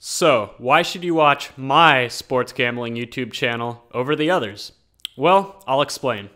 So, why should you watch my sports gambling YouTube channel over the others? Well, I'll explain.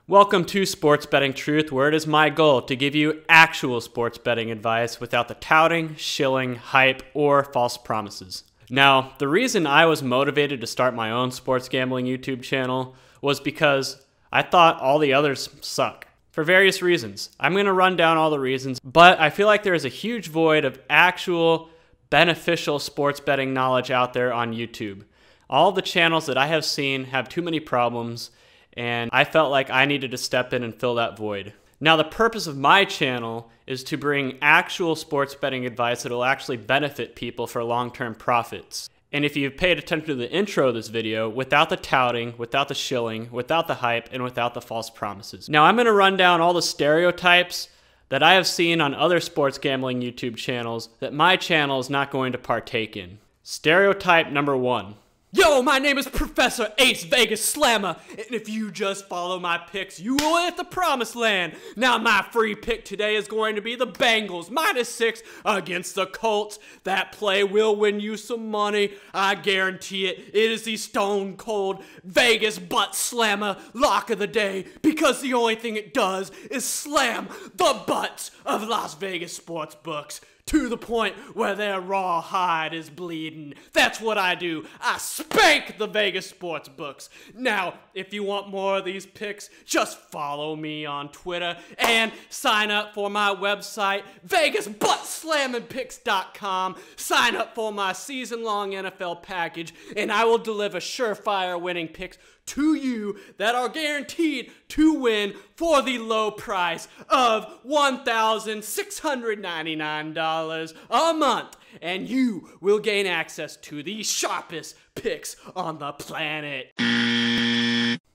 Welcome to Sports Betting Truth, where it is my goal to give you actual sports betting advice without the touting, shilling, hype, or false promises. Now, the reason I was motivated to start my own sports gambling YouTube channel was because I thought all the others suck. For various reasons. I'm going to run down all the reasons, but I feel like there is a huge void of actual beneficial sports betting knowledge out there on YouTube. All the channels that I have seen have too many problems, and I felt like I needed to step in and fill that void. Now, the purpose of my channel is to bring actual sports betting advice that will actually benefit people for long-term profits. And if you've paid attention to the intro of this video, without the touting, without the shilling, without the hype, and without the false promises. Now I'm going to run down all the stereotypes that I have seen on other sports gambling YouTube channels that my channel is not going to partake in. Stereotype number 1. Yo, my name is Professor Ace Vegas Slammer, and if you just follow my picks, you will hit the promised land. Now, my free pick today is going to be the Bengals, -6 against the Colts. That play will win you some money. I guarantee it. It is the Stone Cold Vegas Butt Slammer lock of the day, because the only thing it does is slam the butts of Las Vegas sports books to the point where their raw hide is bleeding. That's what I do. I spank the Vegas sports books. Now, if you want more of these picks, just follow me on Twitter and sign up for my website, VegasButtSlammingPicks.com. Sign up for my season-long NFL package, and I will deliver surefire winning picks to you that are guaranteed to win for the low price of $1,699 a month, and you will gain access to the sharpest picks on the planet.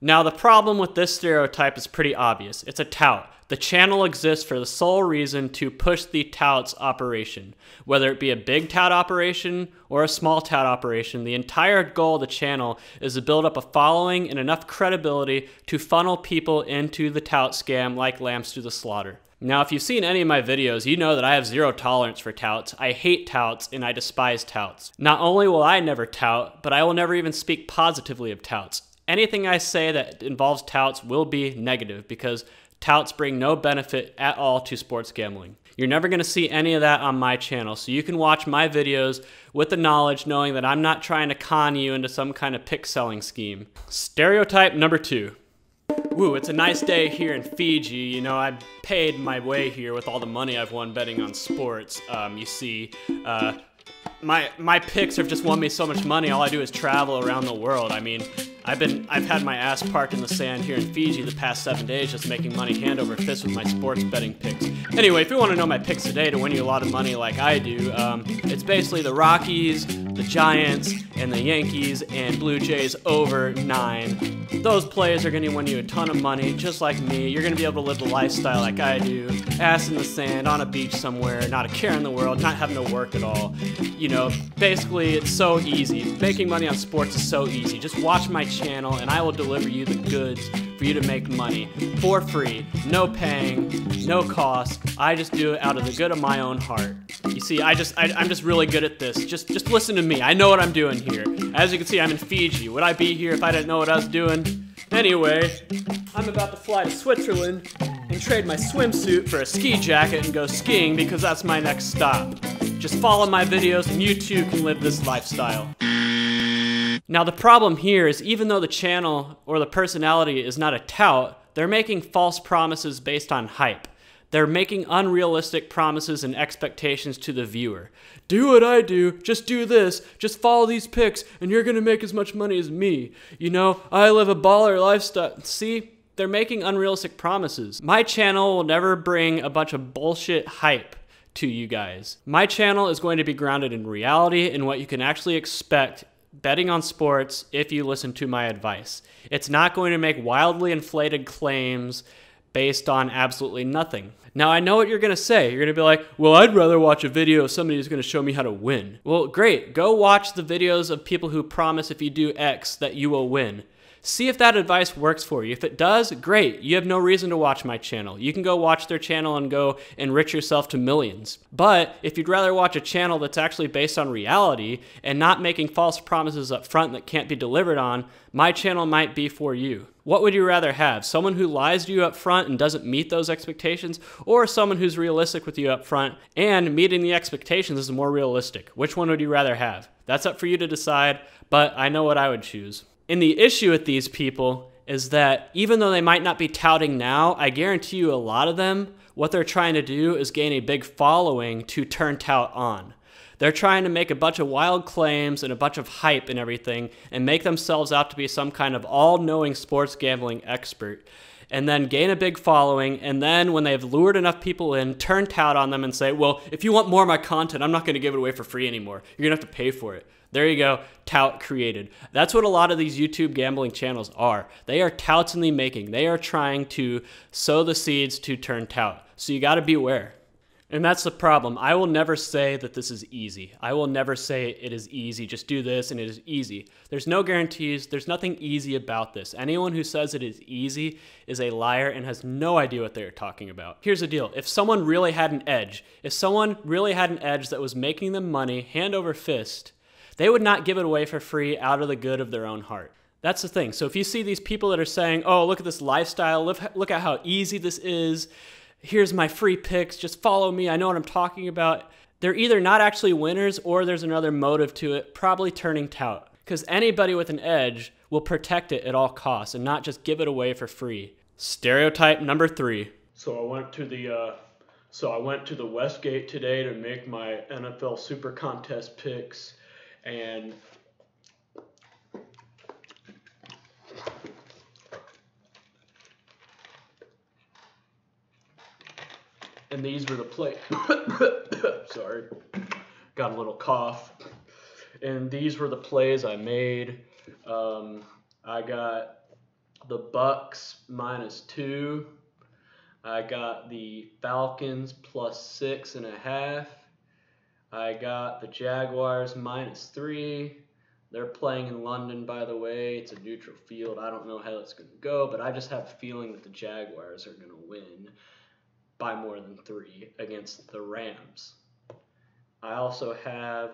Now, the problem with this stereotype is pretty obvious. It's a tout. The channel exists for the sole reason to push the touts operation. Whether it be a big tout operation or a small tout operation, the entire goal of the channel is to build up a following and enough credibility to funnel people into the tout scam like lambs to the slaughter. Now, if you've seen any of my videos, you know that I have zero tolerance for touts. I hate touts and I despise touts. Not only will I never tout, but I will never even speak positively of touts. Anything I say that involves touts will be negative because touts bring no benefit at all to sports gambling. You're never going to see any of that on my channel, so you can watch my videos with the knowledge knowing that I'm not trying to con you into some kind of pick selling scheme. Stereotype number 2. Woo, it's a nice day here in Fiji. You know, I paid my way here with all the money I've won betting on sports. You see, my picks have just won me so much money. All I do is travel around the world. I mean, I've had my ass parked in the sand here in Fiji the past 7 days just making money hand over fist with my sports betting picks. Anyway, if you want to know my picks today to win you a lot of money like I do, it's basically the Rockies, the Giants, and the Yankees and Blue Jays over 9. Those plays are going to win you a ton of money, just like me. You're going to be able to live the lifestyle like I do, ass in the sand, on a beach somewhere, not a care in the world, not having to work at all. You know, basically, it's so easy. Making money on sports is so easy. Just watch my channel and I will deliver you the goods for you to make money for free, no paying, no cost. I just do it out of the good of my own heart. You see, I'm just really good at this. Just listen to me. I know what I'm doing here. As you can see, I'm in Fiji. Would I be here if I didn't know what I was doing? Anyway, I'm about to fly to Switzerland and trade my swimsuit for a ski jacket and go skiing because that's my next stop. Just follow my videos and you too can live this lifestyle. Now, the problem here is even though the channel or the personality is not a tout, they're making false promises based on hype. They're making unrealistic promises and expectations to the viewer. Do what I do, just do this, just follow these picks, and you're gonna make as much money as me. You know, I live a baller lifestyle. See? They're making unrealistic promises. My channel will never bring a bunch of bullshit hype to you guys. My channel is going to be grounded in reality and what you can actually expect betting on sports if you listen to my advice. It's not going to make wildly inflated claims based on absolutely nothing. Now, I know what you're gonna say. You're gonna be like, well, I'd rather watch a video of somebody who's gonna show me how to win. Well, great. Go watch the videos of people who promise if you do X that you will win. See if that advice works for you. If it does, great. You have no reason to watch my channel. You can go watch their channel and go enrich yourself to millions. But if you'd rather watch a channel that's actually based on reality and not making false promises up front that can't be delivered on, my channel might be for you. What would you rather have? Someone who lies to you up front and doesn't meet those expectations, or someone who's realistic with you up front and meeting the expectations is more realistic? Which one would you rather have? That's up for you to decide, but I know what I would choose. And the issue with these people is that even though they might not be touting now, I guarantee you a lot of them, what they're trying to do is gain a big following to turn tout on. They're trying to make a bunch of wild claims and a bunch of hype and everything and make themselves out to be some kind of all-knowing sports gambling expert, and then gain a big following, and then when they've lured enough people in, turn tout on them and say, well, if you want more of my content, I'm not going to give it away for free anymore. You're going to have to pay for it. There you go, tout created. That's what a lot of these YouTube gambling channels are. They are touts in the making. They are trying to sow the seeds to turn tout. So you got to beware. And that's the problem. I will never say that this is easy. I will never say it is easy. Just do this and it is easy. There's no guarantees. There's nothing easy about this. Anyone who says it is easy is a liar and has no idea what they're talking about. Here's the deal. If someone really had an edge, that was making them money hand over fist, they would not give it away for free out of the good of their own heart. That's the thing. So if you see these people that are saying, oh, look at this lifestyle, look at how easy this is, here's my free picks, just follow me, I know what I'm talking about, they're either not actually winners or there's another motive to it, probably turning tout. Because anybody with an edge will protect it at all costs and not just give it away for free. Stereotype number 3. So I went to the Westgate today to make my NFL Super Contest picks, and these were the plays. Sorry, got a little cough. And these were the plays I made. I got the Bucks -2. I got the Falcons +6.5. I got the Jaguars -3. They're playing in London, by the way. It's a neutral field. I don't know how it's going to go, but I just have a feeling that the Jaguars are going to win by more than 3 against the Rams. I also have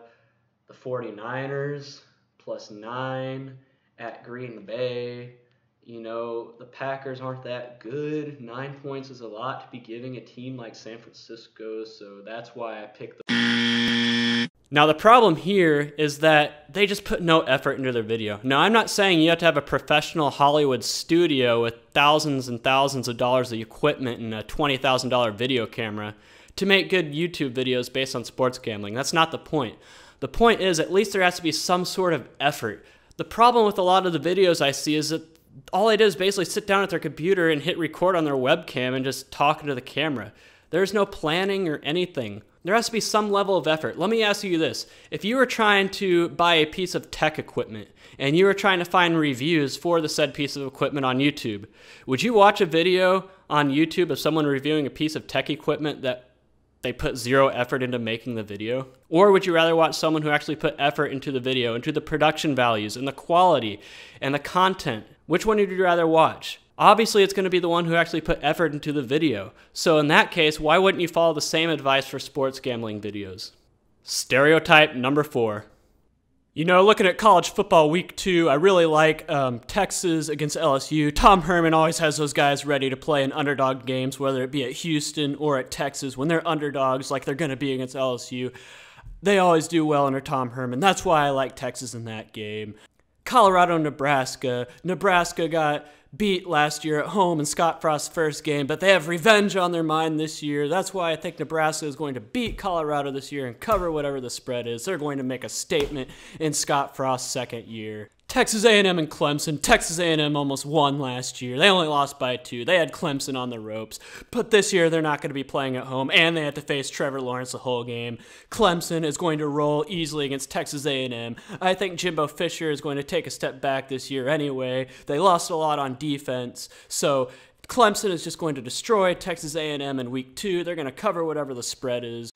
the 49ers +9 at Green Bay. You know, the Packers aren't that good. 9 points is a lot to be giving a team like San Francisco, so that's why I picked the... Now the problem here is that they just put no effort into their video. Now I'm not saying you have to have a professional Hollywood studio with thousands and thousands of dollars of equipment and a $20,000 video camera to make good YouTube videos based on sports gambling. That's not the point. The point is at least there has to be some sort of effort. The problem with a lot of the videos I see is that all they do is basically sit down at their computer and hit record on their webcam and just talk into the camera. There's no planning or anything. There has to be some level of effort. Let me ask you this. If you were trying to buy a piece of tech equipment and you were trying to find reviews for the said piece of equipment on YouTube, would you watch a video on YouTube of someone reviewing a piece of tech equipment that they put zero effort into making the video? Or would you rather watch someone who actually put effort into the video, into the production values and the quality and the content? Which one would you rather watch? Obviously, it's going to be the one who actually put effort into the video. So in that case, why wouldn't you follow the same advice for sports gambling videos? Stereotype number 4. You know, looking at college football week 2, I really like Texas against LSU. Tom Herman always has those guys ready to play in underdog games, whether it be at Houston or at Texas. When they're underdogs like they're going to be against LSU, they always do well under Tom Herman. That's why I like Texas in that game. Colorado, Nebraska. Nebraska got beat last year at home in Scott Frost's first game, but they have revenge on their mind this year. That's why I think Nebraska is going to beat Colorado this year and cover whatever the spread is. They're going to make a statement in Scott Frost's second year. Texas A&M and Clemson. Texas A&M almost won last year. They only lost by 2. They had Clemson on the ropes. But this year, they're not going to be playing at home, and they have to face Trevor Lawrence the whole game. Clemson is going to roll easily against Texas A&M. I think Jimbo Fisher is going to take a step back this year anyway. They lost a lot on defense, so Clemson is just going to destroy Texas A&M in week 2. They're going to cover whatever the spread is.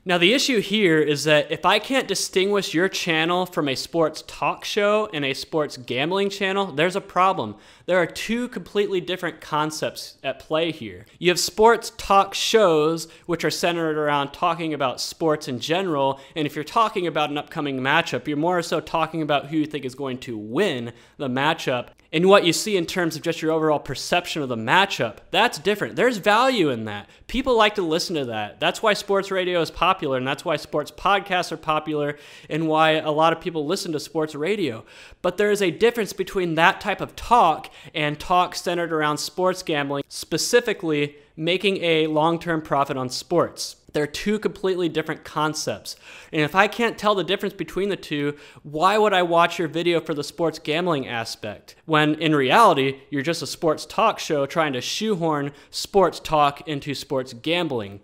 Now the issue here is that if I can't distinguish your channel from a sports talk show and a sports gambling channel, there's a problem. There are two completely different concepts at play here. You have sports talk shows, which are centered around talking about sports in general, and if you're talking about an upcoming matchup, you're more so talking about who you think is going to win the matchup. And what you see in terms of just your overall perception of the matchup, that's different. There's value in that. People like to listen to that. That's why sports radio is popular, and that's why sports podcasts are popular, and why a lot of people listen to sports radio. But there is a difference between that type of talk and talk centered around sports gambling, specifically making a long-term profit on sports. They're two completely different concepts. And if I can't tell the difference between the two, why would I watch your video for the sports gambling aspect? When in reality, you're just a sports talk show trying to shoehorn sports talk into sports gambling.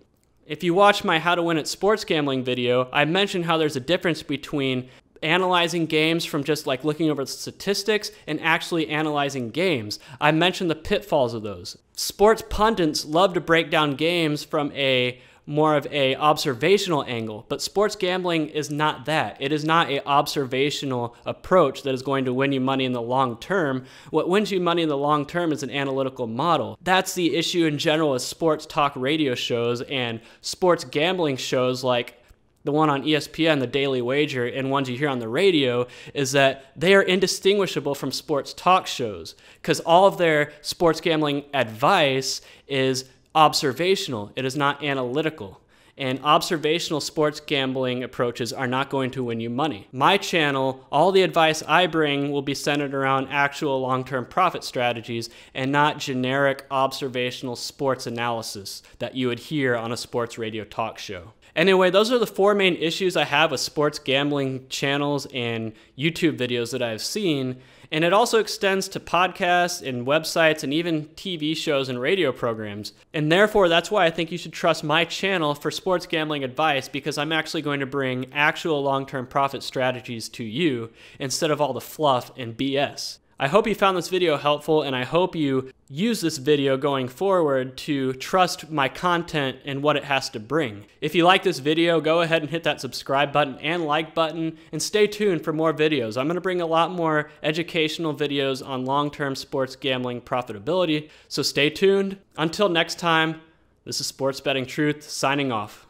If you watch my How to Win at Sports Gambling video, I mentioned how there's a difference between analyzing games from just like looking over the statistics and actually analyzing games. I mentioned the pitfalls of those. Sports pundits love to break down games from more of a observational angle, but sports gambling is not that. It is not a observational approach that is going to win you money in the long term. What wins you money in the long term is an analytical model. That's the issue in general with sports talk radio shows and sports gambling shows like the one on ESPN, The Daily Wager, and ones you hear on the radio, is that they are indistinguishable from sports talk shows because all of their sports gambling advice is observational. It is not analytical. And observational sports gambling approaches are not going to win you money. My channel, all the advice I bring will be centered around actual long-term profit strategies and not generic observational sports analysis that you would hear on a sports radio talk show. Anyway, those are the four main issues I have with sports gambling channels and YouTube videos that I've seen. And it also extends to podcasts and websites and even TV shows and radio programs. And therefore, that's why I think you should trust my channel for sports gambling advice, because I'm actually going to bring actual long-term profit strategies to you instead of all the fluff and BS. I hope you found this video helpful, and I hope you use this video going forward to trust my content and what it has to bring. If you like this video, go ahead and hit that subscribe button and like button, and stay tuned for more videos. I'm going to bring a lot more educational videos on long-term sports gambling profitability, so stay tuned. Until next time, this is Sports Betting Truth signing off.